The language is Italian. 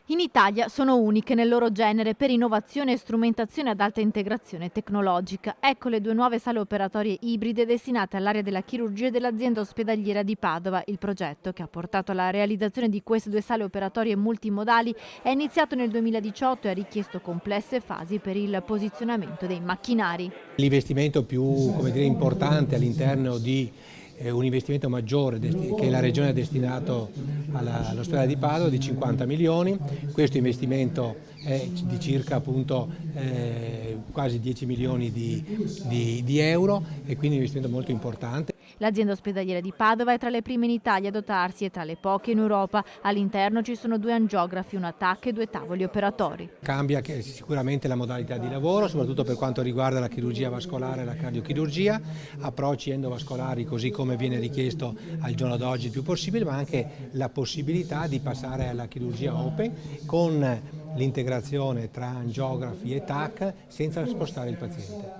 In Italia sono uniche nel loro genere per innovazione e strumentazione ad alta integrazione tecnologica. Ecco le due nuove sale operatorie ibride destinate all'area della chirurgia dell'azienda ospedaliera di Padova. Il progetto, che ha portato alla realizzazione di queste due sale operatorie multimodali, è iniziato nel 2018 e ha richiesto complesse fasi per il posizionamento dei macchinari. L'investimento più, importante all'interno di un investimento maggiore che la Regione ha destinato all'ospedale di Padova di 50 milioni. Questo investimento è di circa quasi 10 milioni di euro e quindi un investimento molto importante. L'azienda ospedaliera di Padova è tra le prime in Italia a dotarsi e tra le poche in Europa. All'interno ci sono 2 angiografi, una TAC e 2 tavoli operatori. Cambia sicuramente la modalità di lavoro, soprattutto per quanto riguarda la chirurgia vascolare e la cardiochirurgia, approcci endovascolari così come viene richiesto al giorno d'oggi il più possibile, ma anche la possibilità di passare alla chirurgia open con l'integrazione tra angiografi e TAC senza spostare il paziente.